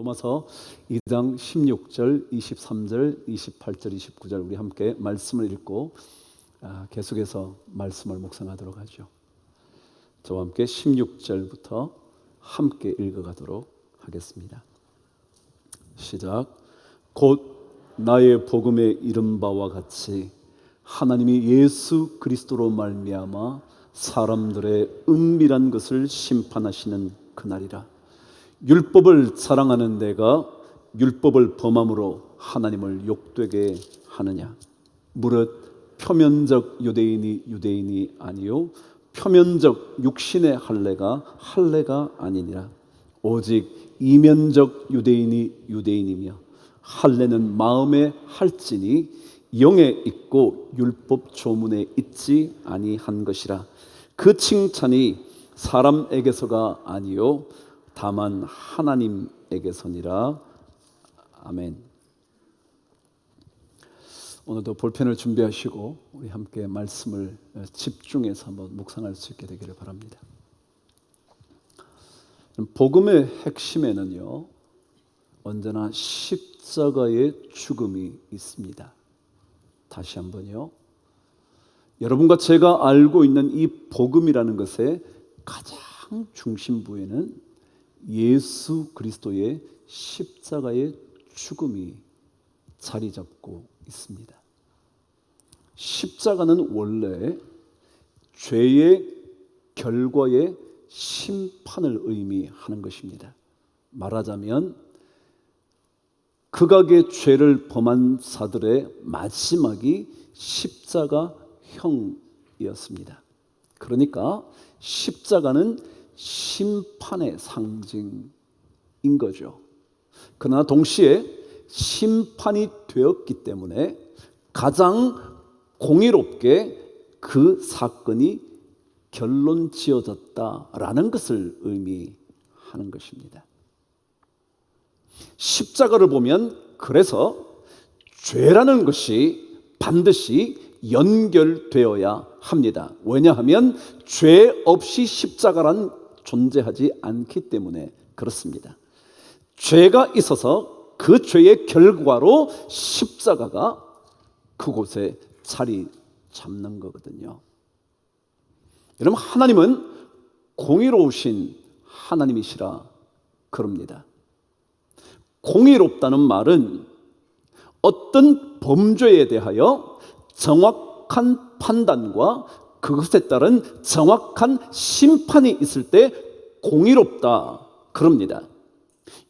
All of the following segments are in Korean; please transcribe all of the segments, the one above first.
로마서 2장 16절, 23절, 28절, 29절 우리 함께 말씀을 읽고 계속해서 말씀을 묵상하도록 하죠. 저와 함께 16절부터 함께 읽어가도록 하겠습니다. 시작. 곧 나의 복음에 이른 바와 같이 하나님이 예수 그리스도로 말미암아 사람들의 은밀한 것을 심판하시는 그날이라. 율법을 사랑하는 내가 율법을 범함으로 하나님을 욕되게 하느냐? 무릇 표면적 유대인이 아니요 표면적 육신의 할례가 아니니라. 오직 이면적 유대인이며 할례는 마음에 할지니 영에 있고 율법 조문에 있지 아니한 것이라. 그 칭찬이 사람에게서가 아니요 다만 하나님에게서니라. 아멘. 오늘도 볼펜을 준비하시고 우리 함께 말씀을 집중해서 한번 묵상할 수 있게 되기를 바랍니다. 복음의 핵심에는요 언제나 십자가의 죽음이 있습니다. 다시 한번요. 여러분과 제가 알고 있는 이 복음이라는 것의 가장 중심부에는 예수 그리스도의 십자가의 죽음이 자리 잡고 있습니다. 십자가는 원래 죄의 결과의 심판을 의미하는 것입니다. 말하자면 극악의 죄를 범한 자들의 마지막이 십자가형이었습니다. 그러니까 십자가는 심판의 상징인 거죠. 그러나 동시에 심판이 되었기 때문에 가장 공의롭게 그 사건이 결론 지어졌다라는 것을 의미하는 것입니다. 십자가를 보면 그래서 죄라는 것이 반드시 연결되어야 합니다. 왜냐하면 죄 없이 십자가란 존재하지 않기 때문에 그렇습니다. 죄가 있어서 그 죄의 결과로 십자가가 그곳에 자리 잡는 거거든요. 여러분, 하나님은 공의로우신 하나님이시라 그럽니다. 공의롭다는 말은 어떤 범죄에 대하여 정확한 판단과 그것에 따른 정확한 심판이 있을 때 공의롭다 그럽니다.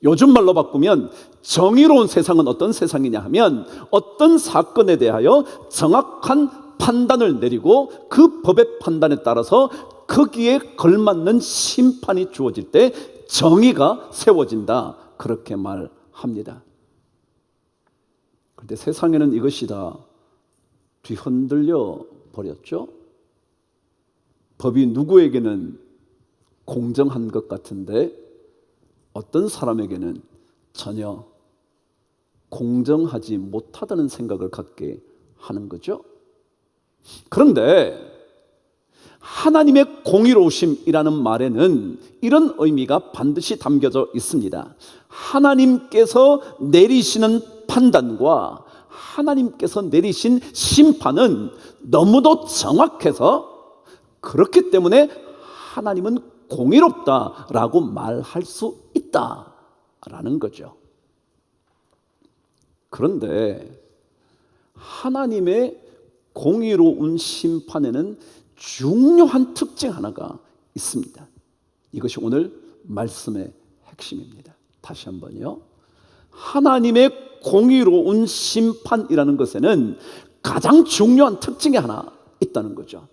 요즘 말로 바꾸면 정의로운 세상은 어떤 세상이냐 하면 어떤 사건에 대하여 정확한 판단을 내리고 그 법의 판단에 따라서 거기에 걸맞는 심판이 주어질 때 정의가 세워진다 그렇게 말합니다. 그런데 세상에는 이것이 다 뒤흔들려 버렸죠. 법이 누구에게는 공정한 것 같은데 어떤 사람에게는 전혀 공정하지 못하다는 생각을 갖게 하는 거죠. 그런데 하나님의 공의로우심이라는 말에는 이런 의미가 반드시 담겨져 있습니다. 하나님께서 내리시는 판단과 하나님께서 내리신 심판은 너무도 정확해서 그렇기 때문에 하나님은 공의롭다라고 말할 수 있다라는 거죠. 그런데 하나님의 공의로운 심판에는 중요한 특징 하나가 있습니다. 이것이 오늘 말씀의 핵심입니다. 다시 한번요. 하나님의 공의로운 심판이라는 것에는 가장 중요한 특징이 하나 있다는 거죠.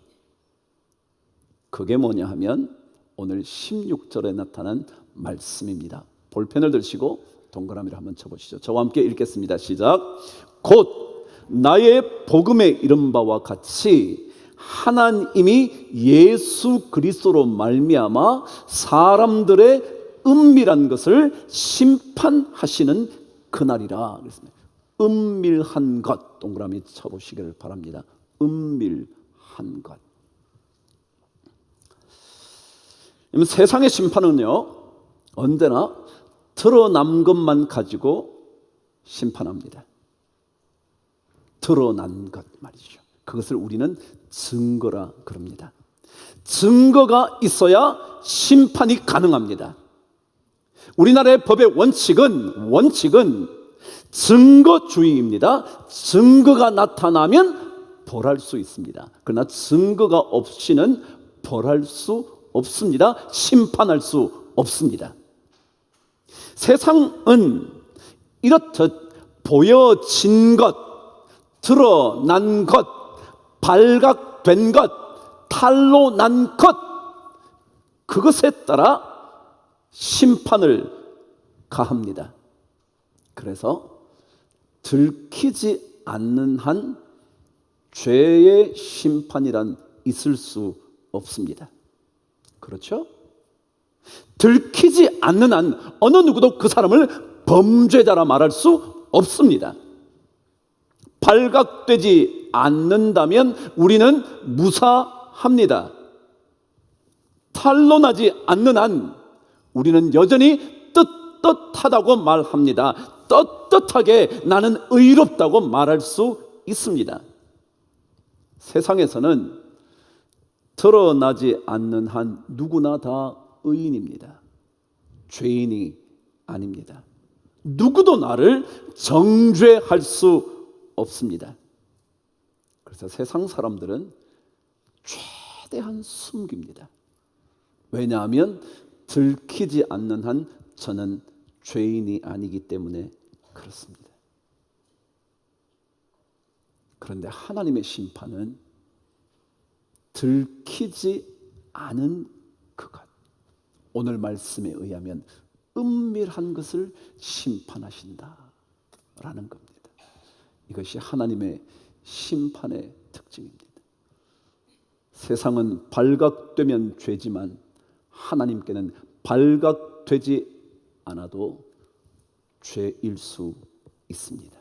그게 뭐냐 하면 오늘 16절에 나타난 말씀입니다. 볼펜을 들시고 동그라미를 한번 쳐보시죠. 저와 함께 읽겠습니다. 시작. 곧 나의 복음에 이른 바와 같이 하나님이 예수 그리스도로 말미암아 사람들의 은밀한 것을 심판하시는 그날이라 그랬습니다. 은밀한 것 동그라미 쳐보시기를 바랍니다. 은밀한 것. 세상의 심판은요 언제나 드러난 것만 가지고 심판합니다. 드러난 것 말이죠. 그것을 우리는 증거라 그럽니다. 증거가 있어야 심판이 가능합니다. 우리나라의 법의 원칙은 증거주의입니다. 증거가 나타나면 벌할 수 있습니다. 그러나 증거가 없이는 벌할 수 없습니다. 심판할 수 없습니다. 세상은 이렇듯 보여진 것, 드러난 것, 발각된 것, 탄로 난 것, 그것에 따라 심판을 가합니다. 그래서 들키지 않는 한 죄의 심판이란 있을 수 없습니다. 그렇죠? 들키지 않는 한 어느 누구도 그 사람을 범죄자라 말할 수 없습니다. 발각되지 않는다면 우리는 무사합니다. 탄로나지 않는 한 우리는 여전히 떳떳하다고 말합니다. 떳떳하게 나는 의롭다고 말할 수 있습니다. 세상에서는 드러나지 않는 한 누구나 다 의인입니다. 죄인이 아닙니다. 누구도 나를 정죄할 수 없습니다. 그래서 세상 사람들은 최대한 숨깁니다. 왜냐하면 들키지 않는 한 저는 죄인이 아니기 때문에 그렇습니다. 그런데 하나님의 심판은 들키지 않은 그것, 오늘 말씀에 의하면 은밀한 것을 심판하신다라는 겁니다. 이것이 하나님의 심판의 특징입니다. 세상은 발각되면 죄지만 하나님께는 발각되지 않아도 죄일 수 있습니다.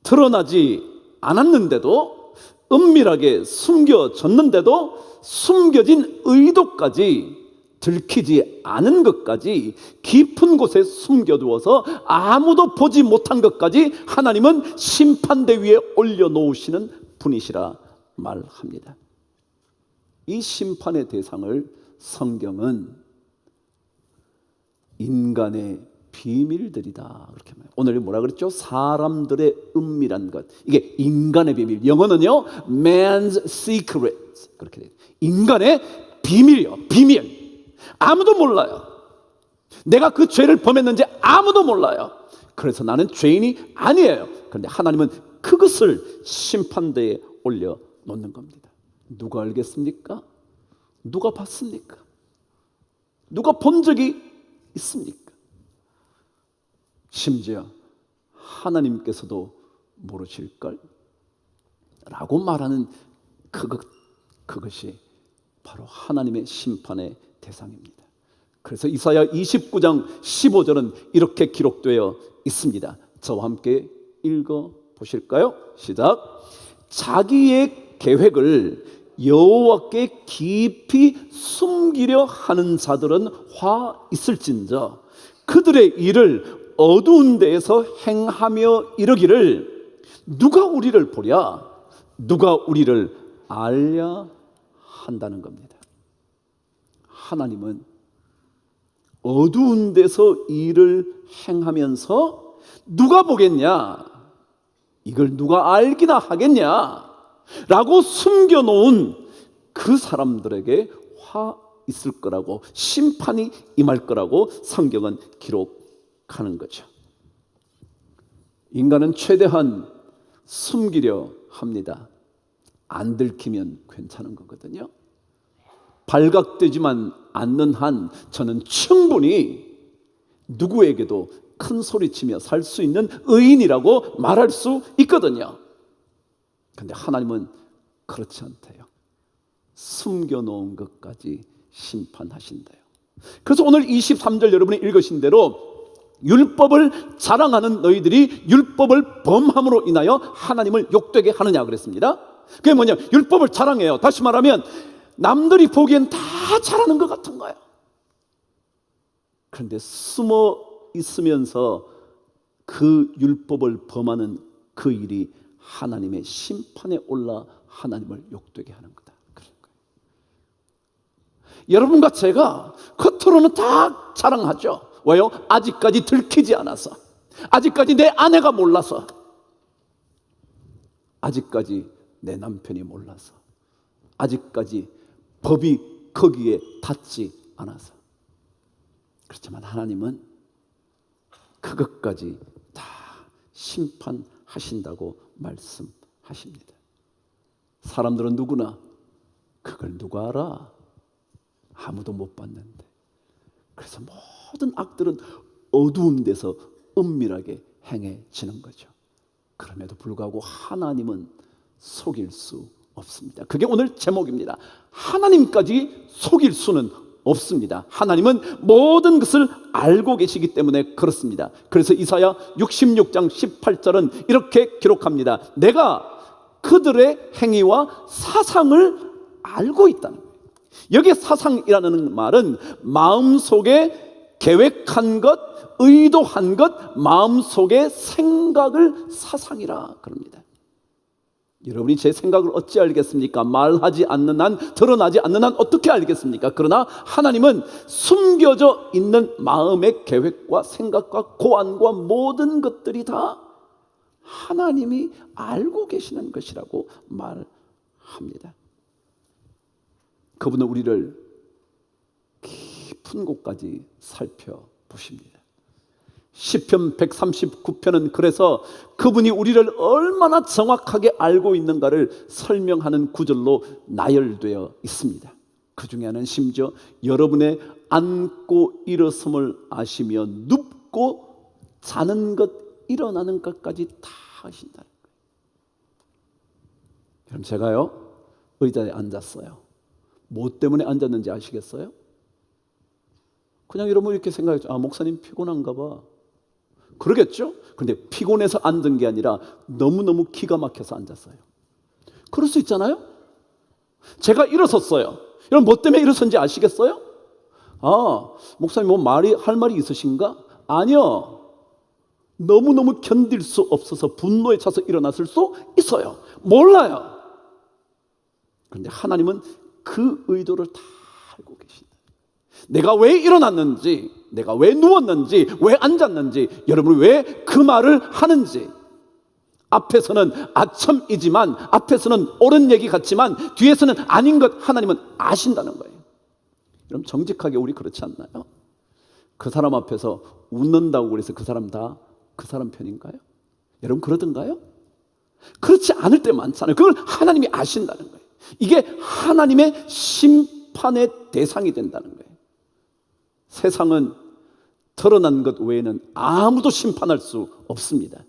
드러나지 않았는데도, 은밀하게 숨겨졌는데도 숨겨진 의도까지, 들키지 않은 것까지 깊은 곳에 숨겨두어서 아무도 보지 못한 것까지 하나님은 심판대 위에 올려놓으시는 분이시라 말합니다. 이 심판의 대상을 성경은 인간의 비밀들이다 그렇게 말해요. 오늘 뭐라 그랬죠? 사람들의 은밀한 것. 이게 인간의 비밀. 영어는요, man's secret 그렇게 돼요. 인간의 비밀이요. 비밀. 아무도 몰라요. 내가 그 죄를 범했는지 아무도 몰라요. 그래서 나는 죄인이 아니에요. 그런데 하나님은 그것을 심판대에 올려놓는 겁니다. 누가 알겠습니까? 누가 봤습니까? 누가 본 적이 있습니까? 심지어 하나님께서도 모르실걸? 라고 말하는 그것이 바로 하나님의 심판의 대상입니다. 그래서 이사야 29장 15절은 이렇게 기록되어 있습니다. 저와 함께 읽어보실까요? 시작. 자기의 계획을 여호와께 깊이 숨기려 하는 자들은 화 있을진저 그들의 일을 어두운 데에서 행하며 이르기를 누가 우리를 보랴 누가 우리를 알랴 한다는 겁니다. 하나님은 어두운 데서 일을 행하면서 누가 보겠냐, 이걸 누가 알기나 하겠냐 라고 숨겨놓은 그 사람들에게 화 있을 거라고, 심판이 임할 거라고 성경은 기록하는 거죠. 인간은 최대한 숨기려 합니다. 안 들키면 괜찮은 거거든요. 발각되지만 않는 한 저는 충분히 누구에게도 큰 소리치며 살 수 있는 의인이라고 말할 수 있거든요. 그런데 하나님은 그렇지 않대요. 숨겨놓은 것까지 심판하신대요. 그래서 오늘 23절 여러분이 읽으신 대로 율법을 자랑하는 너희들이 율법을 범함으로 인하여 하나님을 욕되게 하느냐 그랬습니다. 그게 뭐냐, 율법을 자랑해요. 다시 말하면 남들이 보기엔 다 잘하는 것 같은 거예요. 그런데 숨어 있으면서 그 율법을 범하는 그 일이 하나님의 심판에 올라 하나님을 욕되게 하는 거다. 그런 거예요. 여러분과 제가 겉으로는 다 자랑하죠. 왜요? 아직까지 들키지 않아서, 아직까지 내 아내가 몰라서, 아직까지 내 남편이 몰라서, 아직까지 법이 거기에 닿지 않아서. 그렇지만 하나님은 그것까지 다 심판하신다고 말씀하십니다. 사람들은 누구나 그걸 누가 알아? 아무도 못 봤는데. 그래서 모든 악들은 어두운 데서 은밀하게 행해지는 거죠. 그럼에도 불구하고 하나님은 속일 수 없습니다. 그게 오늘 제목입니다. 하나님까지 속일 수는 없습니다. 하나님은 모든 것을 알고 계시기 때문에 그렇습니다. 그래서 이사야 66장 18절은 이렇게 기록합니다. 내가 그들의 행위와 사상을 알고 있다는 거예요. 여기에 사상이라는 말은 마음속에 계획한 것, 의도한 것, 마음속에 생각을 사상이라 그럽니다. 여러분이 제 생각을 어찌 알겠습니까? 말하지 않는 한, 드러나지 않는 한 어떻게 알겠습니까? 그러나 하나님은 숨겨져 있는 마음의 계획과 생각과 고안과 모든 것들이 다 하나님이 알고 계시는 것이라고 말합니다. 그분은 우리를 깊은 곳까지 살펴보십니다. 시편 139편은 그래서 그분이 우리를 얼마나 정확하게 알고 있는가를 설명하는 구절로 나열되어 있습니다. 그 중에 하나는 심지어 여러분의 앉고 일어섬을 아시며 눕고 자는 것, 일어나는 것까지 다 아신다는 거예요. 그럼 제가요 의자에 앉았어요. 뭐 때문에 앉았는지 아시겠어요? 그냥 여러분 이렇게 생각했죠. 아, 목사님 피곤한가 봐. 그러겠죠? 그런데 피곤해서 앉은 게 아니라 너무너무 기가 막혀서 앉았어요. 그럴 수 있잖아요. 제가 일어섰어요. 여러분 뭐 때문에 일어선지 아시겠어요? 아, 목사님 뭐 할 말이 있으신가? 아니요. 너무너무 견딜 수 없어서 분노에 차서 일어났을 수 있어요. 몰라요. 그런데 하나님은 그 의도를 다 알고 계신다. 내가 왜 일어났는지, 내가 왜 누웠는지, 왜 앉았는지, 여러분이 왜 그 말을 하는지, 앞에서는 아첨이지만, 앞에서는 옳은 얘기 같지만 뒤에서는 아닌 것 하나님은 아신다는 거예요. 여러분 정직하게 우리 그렇지 않나요? 그 사람 앞에서 웃는다고 그래서 그 사람 다 그 사람 편인가요? 여러분 그러던가요? 그렇지 않을 때 많잖아요. 그걸 하나님이 아신다는 거예요. 이게 하나님의 심판의 대상이 된다는 거예요. 세상은 드러난 것 외에는 아무도 심판할 수 없습니다.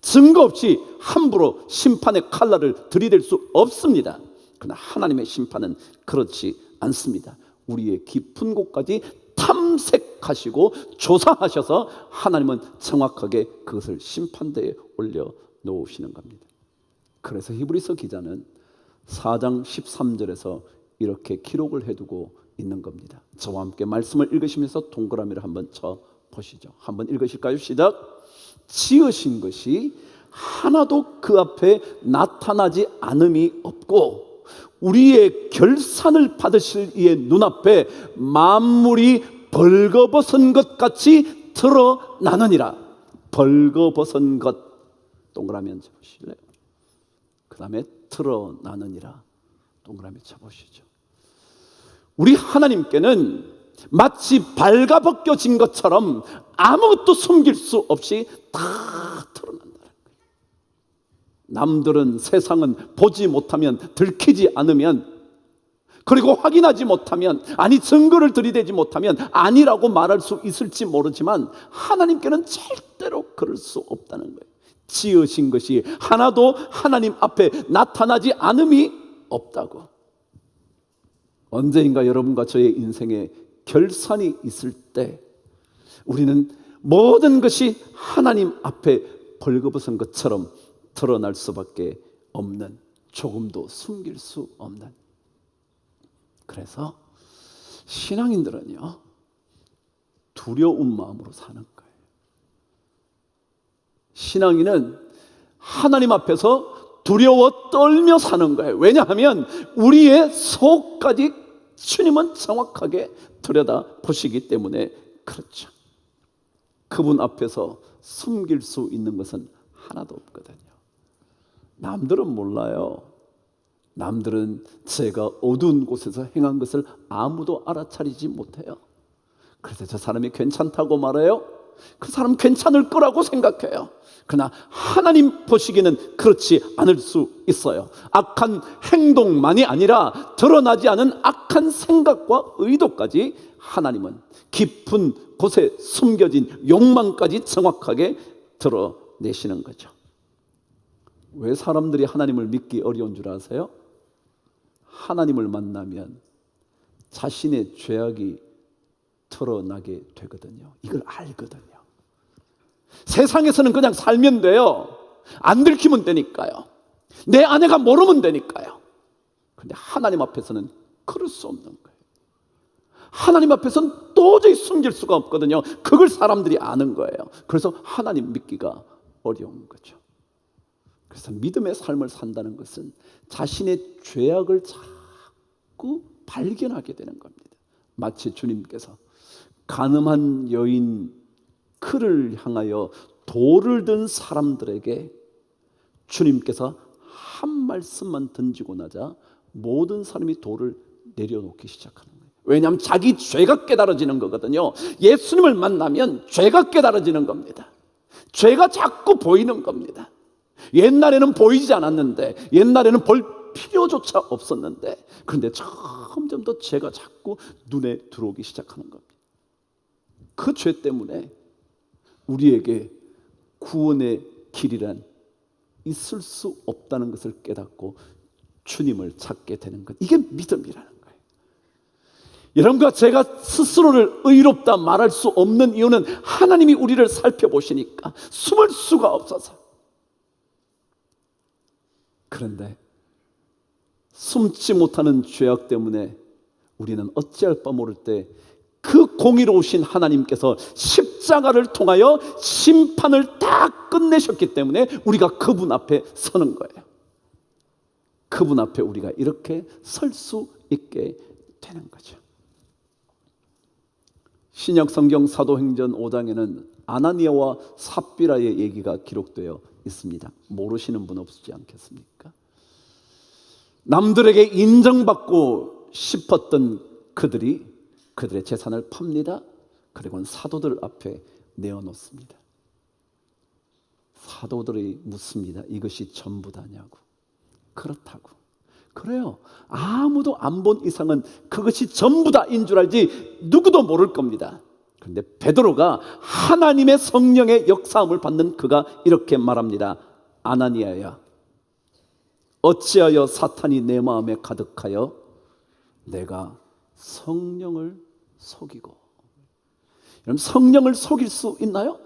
증거 없이 함부로 심판의 칼날을 들이댈 수 없습니다. 그러나 하나님의 심판은 그렇지 않습니다. 우리의 깊은 곳까지 탐색하시고 조사하셔서 하나님은 정확하게 그것을 심판대에 올려놓으시는 겁니다. 그래서 히브리서 기자는 4장 13절에서 이렇게 기록을 해두고 있는 겁니다. 저와 함께 말씀을 읽으시면서 동그라미를 한번 쳐보시죠. 한번 읽으실까요? 시작. 지으신 것이 하나도 그 앞에 나타나지 않음이 없고 우리의 결산을 받으실 이의 눈앞에 만물이 벌거벗은 것 같이 드러나느니라. 벌거벗은 것 동그라미 쳐보실래요? 그 다음에 드러나느니라 동그라미 쳐보시죠. 우리 하나님께는 마치 발가벗겨진 것처럼 아무것도 숨길 수 없이 다 드러난다는 거예요. 남들은, 세상은 보지 못하면, 들키지 않으면, 그리고 확인하지 못하면, 아니 증거를 들이대지 못하면 아니라고 말할 수 있을지 모르지만 하나님께는 절대로 그럴 수 없다는 거예요. 지으신 것이 하나도 하나님 앞에 나타나지 않음이 없다고. 언제인가 여러분과 저의 인생에 결산이 있을 때 우리는 모든 것이 하나님 앞에 벌거벗은 것처럼 드러날 수밖에 없는, 조금도 숨길 수 없는. 그래서 신앙인들은요 두려운 마음으로 사는 거예요. 신앙인은 하나님 앞에서 두려워 떨며 사는 거예요. 왜냐하면 우리의 속까지 주님은 정확하게 들여다보시기 때문에 그렇죠. 그분 앞에서 숨길 수 있는 것은 하나도 없거든요. 남들은 몰라요. 남들은 제가 어두운 곳에서 행한 것을 아무도 알아차리지 못해요. 그래서 저 사람이 괜찮다고 말해요. 그 사람 괜찮을 거라고 생각해요. 그러나 하나님 보시기에는 그렇지 않을 수 있어요. 악한 행동만이 아니라 드러나지 않은 악한 생각과 의도까지 하나님은 깊은 곳에 숨겨진 욕망까지 정확하게 드러내시는 거죠. 왜 사람들이 하나님을 믿기 어려운 줄 아세요? 하나님을 만나면 자신의 죄악이 드러나게 되거든요. 이걸 알거든요. 세상에서는 그냥 살면 돼요. 안 들키면 되니까요. 내 아내가 모르면 되니까요. 그런데 하나님 앞에서는 그럴 수 없는 거예요. 하나님 앞에서는 도저히 숨길 수가 없거든요. 그걸 사람들이 아는 거예요. 그래서 하나님 믿기가 어려운 거죠. 그래서 믿음의 삶을 산다는 것은 자신의 죄악을 자꾸 발견하게 되는 겁니다. 마치 주님께서 간음한 여인 그를 향하여 돌을 든 사람들에게 주님께서 한 말씀만 던지고 나자 모든 사람이 돌을 내려놓기 시작하는 거예요. 왜냐하면 자기 죄가 깨달아지는 거거든요. 예수님을 만나면 죄가 깨달아지는 겁니다. 죄가 자꾸 보이는 겁니다. 옛날에는 보이지 않았는데, 옛날에는 볼 필요조차 없었는데, 그런데 점점 더 죄가 자꾸 눈에 들어오기 시작하는 겁니다. 그 죄 때문에 우리에게 구원의 길이란 있을 수 없다는 것을 깨닫고 주님을 찾게 되는 것, 이게 믿음이라는 거예요. 여러분과 제가 스스로를 의롭다 말할 수 없는 이유는 하나님이 우리를 살펴보시니까 숨을 수가 없어서. 그런데 숨지 못하는 죄악 때문에 우리는 어찌할 바 모를 때 그 공의로우신 하나님께서 십자가를 통하여 심판을 다 끝내셨기 때문에 우리가 그분 앞에 서는 거예요. 그분 앞에 우리가 이렇게 설 수 있게 되는 거죠. 신약 성경 사도행전 5장에는 아나니아와 삽비라의 얘기가 기록되어 있습니다. 모르시는 분 없지 않겠습니까? 남들에게 인정받고 싶었던 그들이 그들의 재산을 팝니다. 그리고는 사도들 앞에 내어놓습니다. 사도들이 묻습니다. 이것이 전부다냐고. 그렇다고. 그래요. 아무도 안 본 이상은 그것이 전부다인 줄 알지 누구도 모를 겁니다. 그런데 베드로가 하나님의 성령의 역사함을 받는 그가 이렇게 말합니다. 아나니아야, 어찌하여 사탄이 내 마음에 가득하여 내가 성령을 속이고. 여러분, 성령을 속일 수 있나요?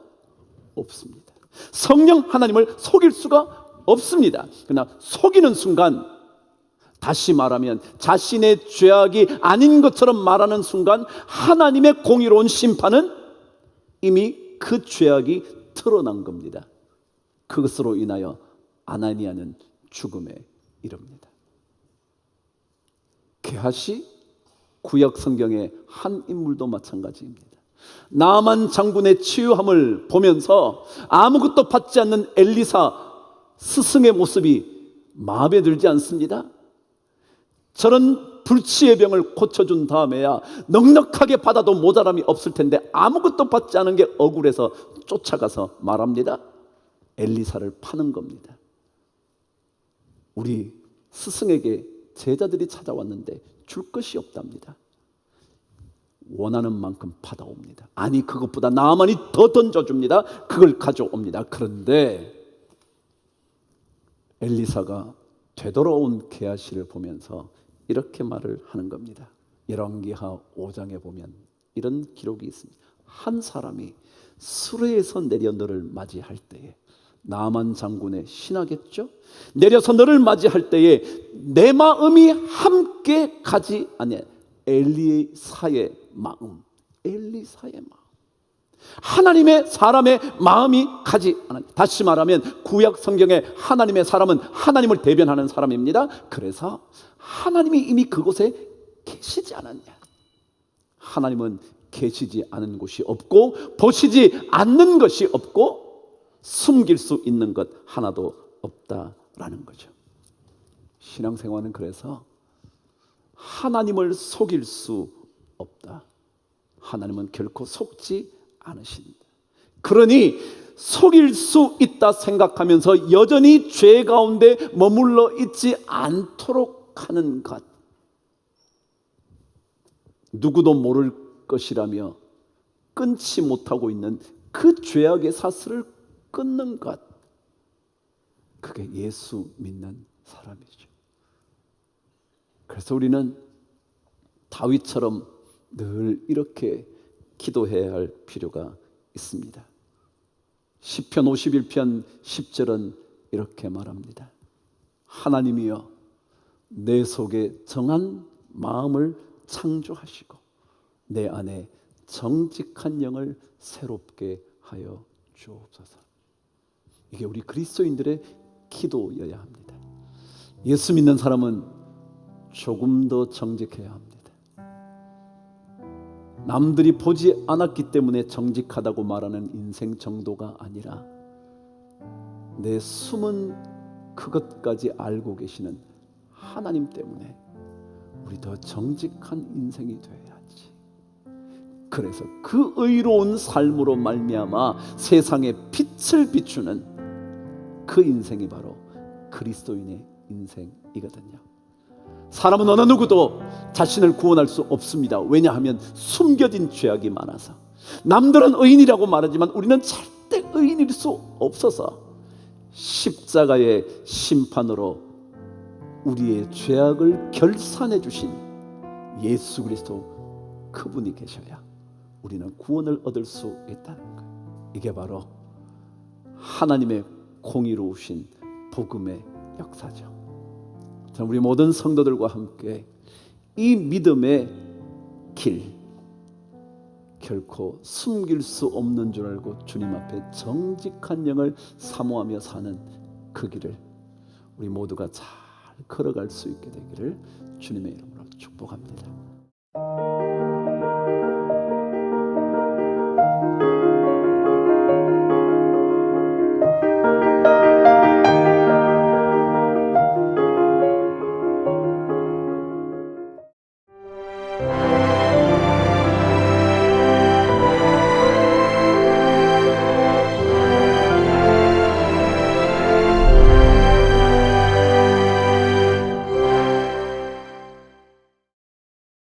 없습니다. 성령 하나님을 속일 수가 없습니다. 그러나 속이는 순간, 다시 말하면 자신의 죄악이 아닌 것처럼 말하는 순간 하나님의 공의로운 심판은 이미 그 죄악이 드러난 겁니다. 그것으로 인하여 아나니아는 죽음에 이릅니다. 게하시 구약 성경의 한 인물도 마찬가지입니다. 나만 장군의 치유함을 보면서 아무것도 받지 않는 엘리사 스승의 모습이 마음에 들지 않습니다. 저런 불치의 병을 고쳐준 다음에야 넉넉하게 받아도 모자람이 없을 텐데 아무것도 받지 않은 게 억울해서 쫓아가서 말합니다. 엘리사를 파는 겁니다. 우리 스승에게 제자들이 찾아왔는데 줄 것이 없답니다. 원하는 만큼 받아옵니다. 아니, 그것보다 나만이 더 던져줍니다. 그걸 가져옵니다. 그런데 엘리사가 되돌아온 게하시를 보면서 이렇게 말을 하는 겁니다. 열왕기하 5장에 보면 이런 기록이 있습니다. 한 사람이 수레에서 내려 너를 맞이할 때에, 나만 장군의 신하겠죠? 내려서 너를 맞이할 때에 내 마음이 함께 가지 아니하냐. 엘리사의 마음, 엘리사의 마음. 하나님의 사람의 마음이 가지 않은, 다시 말하면 구약 성경에 하나님의 사람은 하나님을 대변하는 사람입니다. 그래서 하나님이 이미 그곳에 계시지 않았냐? 하나님은 계시지 않은 곳이 없고 보시지 않는 것이 없고 숨길 수 있는 것 하나도 없다라는 거죠. 신앙생활은 그래서 하나님을 속일 수 없다. 하나님은 결코 속지 않으신다. 그러니 속일 수 있다 생각하면서 여전히 죄 가운데 머물러 있지 않도록 하는 것, 누구도 모를 것이라며 끊지 못하고 있는 그 죄악의 사슬을 끊는 것, 그게 예수 믿는 사람이죠. 그래서 우리는 다윗처럼 늘 이렇게 기도해야 할 필요가 있습니다. 시편 51편 10절은 이렇게 말합니다. 하나님이여 내 속에 정한 마음을 창조하시고 내 안에 정직한 영을 새롭게 하여 주옵소서. 이게 우리 그리스도인들의 기도여야 합니다. 예수 믿는 사람은 조금 더 정직해야 합니다. 남들이 보지 않았기 때문에 정직하다고 말하는 인생 정도가 아니라 내 숨은 그것까지 알고 계시는 하나님 때문에 우리 더 정직한 인생이 되어야지. 그래서 그 의로운 삶으로 말미암아 세상에 빛을 비추는 그 인생이 바로 그리스도인의 인생이거든요. 사람은 어느 누구도 자신을 구원할 수 없습니다. 왜냐하면 숨겨진 죄악이 많아서. 남들은 의인이라고 말하지만 우리는 절대 의인일 수 없어서 십자가의 심판으로 우리의 죄악을 결산해 주신 예수 그리스도, 그분이 계셔야 우리는 구원을 얻을 수 있다는 거예요. 이게 바로 하나님의 공의로우신 복음의 역사죠. 우리 모든 성도들과 함께 이 믿음의 길, 결코 숨길 수 없는 줄 알고 주님 앞에 정직한 영을 사모하며 사는 그 길을 우리 모두가 잘 걸어갈 수 있게 되기를 주님의 이름으로 축복합니다.